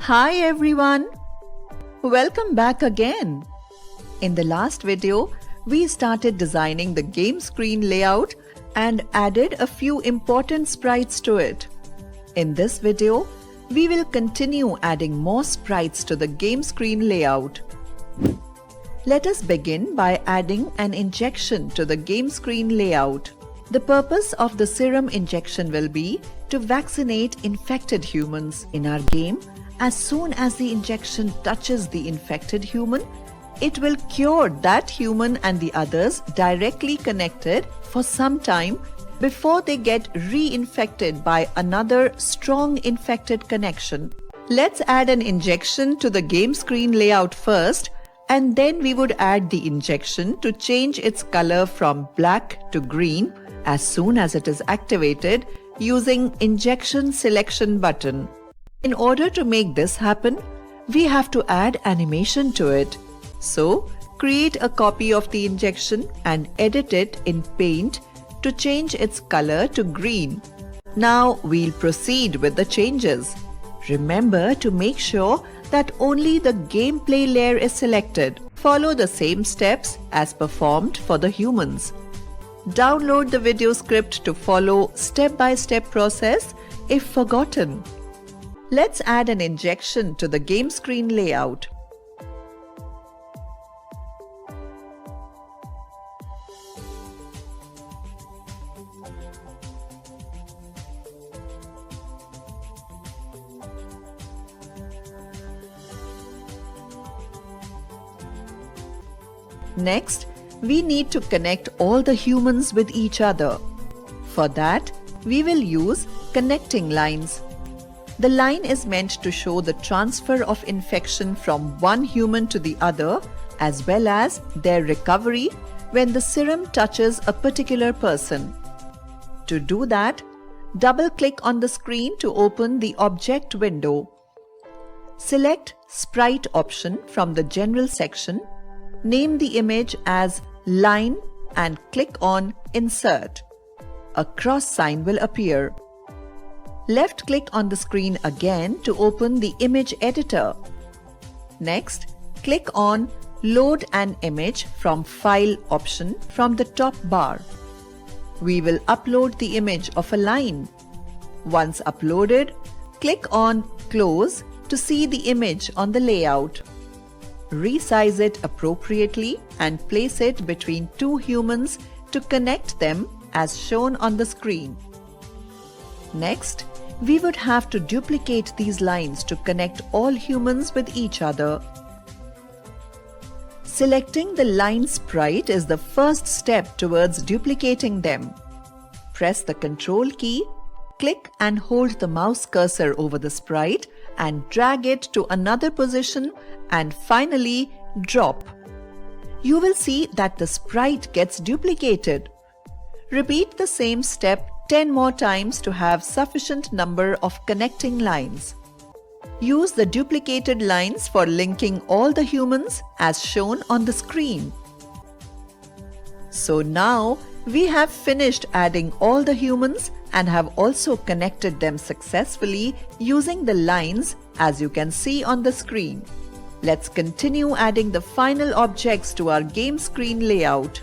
Hi everyone! Welcome back again! In the last video, we started designing the game screen layout and added a few important sprites to it. In this video, we will continue adding more sprites to the game screen layout. Let us begin by adding an injection to the game screen layout. The purpose of the serum injection will be to vaccinate infected humans in our game. As soon as the injection touches the infected human, it will cure that human and the others directly connected for some time before they get reinfected by another strong infected connection. Let's add an injection to the game screen layout first, and then we would add the injection to change its color from black to green as soon as it is activated using Injection Selection button. In order to make this happen, we have to add animation to it. So, create a copy of the injection and edit it in Paint to change its color to green. Now we'll proceed with the changes. Remember to make sure that only the gameplay layer is selected. Follow the same steps as performed for the humans. Download the video script to follow step-by-step process if forgotten. Let's add an injection to the game screen layout. Next, we need to connect all the humans with each other. For that, we will use connecting lines. The line is meant to show the transfer of infection from one human to the other, as well as their recovery when the serum touches a particular person. To do that, double-click on the screen to open the object window. Select Sprite option from the General section, name the image as Line and click on Insert. A cross sign will appear. Left-click on the screen again to open the image editor. Next, click on Load an image from File option from the top bar. We will upload the image of a line. Once uploaded, click on Close to see the image on the layout. Resize it appropriately and place it between two humans to connect them as shown on the screen. Next, we would have to duplicate these lines to connect all humans with each other. Selecting the line sprite is the first step towards duplicating them. Press the Ctrl key, click and hold the mouse cursor over the sprite and drag it to another position and finally drop. You will see that the sprite gets duplicated. Repeat the same step 10 more times to have sufficient number of connecting lines. Use the duplicated lines for linking all the humans as shown on the screen. So now we have finished adding all the humans and have also connected them successfully using the lines as you can see on the screen. Let's continue adding the final objects to our game screen layout.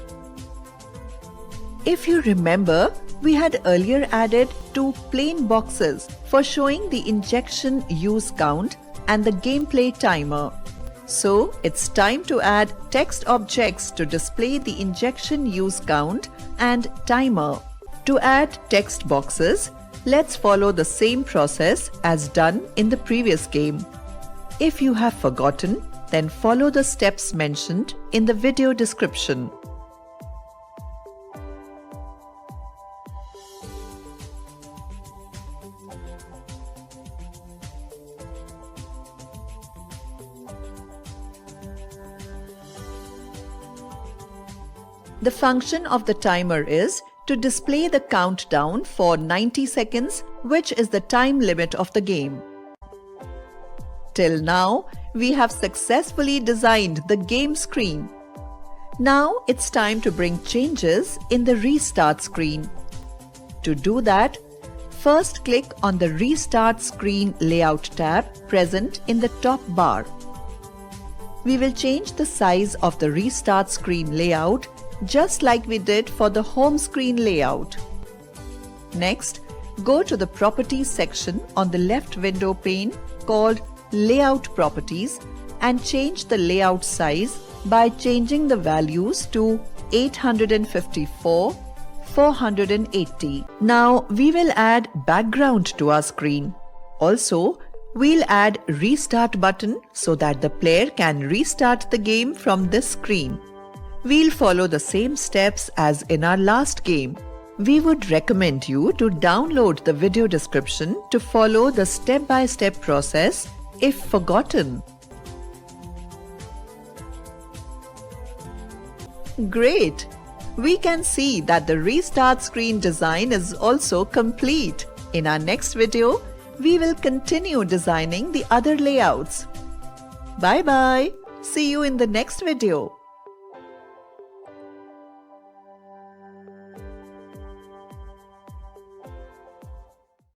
If you remember, we had earlier added two plain boxes for showing the injection use count and the gameplay timer. So it's time to add text objects to display the injection use count and timer. To add text boxes, let's follow the same process as done in the previous game. If you have forgotten, then follow the steps mentioned in the video description. The function of the timer is to display the countdown for 90 seconds, which is the time limit of the game. Till now, we have successfully designed the game screen. Now it's time to bring changes in the Restart screen. To do that, first click on the Restart Screen Layout tab present in the top bar. We will change the size of the Restart Screen layout just like we did for the Home Screen layout. Next, go to the Properties section on the left window pane called Layout Properties and change the layout size by changing the values to 854, 480. Now we will add background to our screen. Also, we'll add Restart button so that the player can restart the game from this screen. We'll follow the same steps as in our last game. We would recommend you to download the video description to follow the step-by-step process if forgotten. Great! We can see that the Restart screen design is also complete. In our next video, we will continue designing the other layouts. Bye-bye! See you in the next video.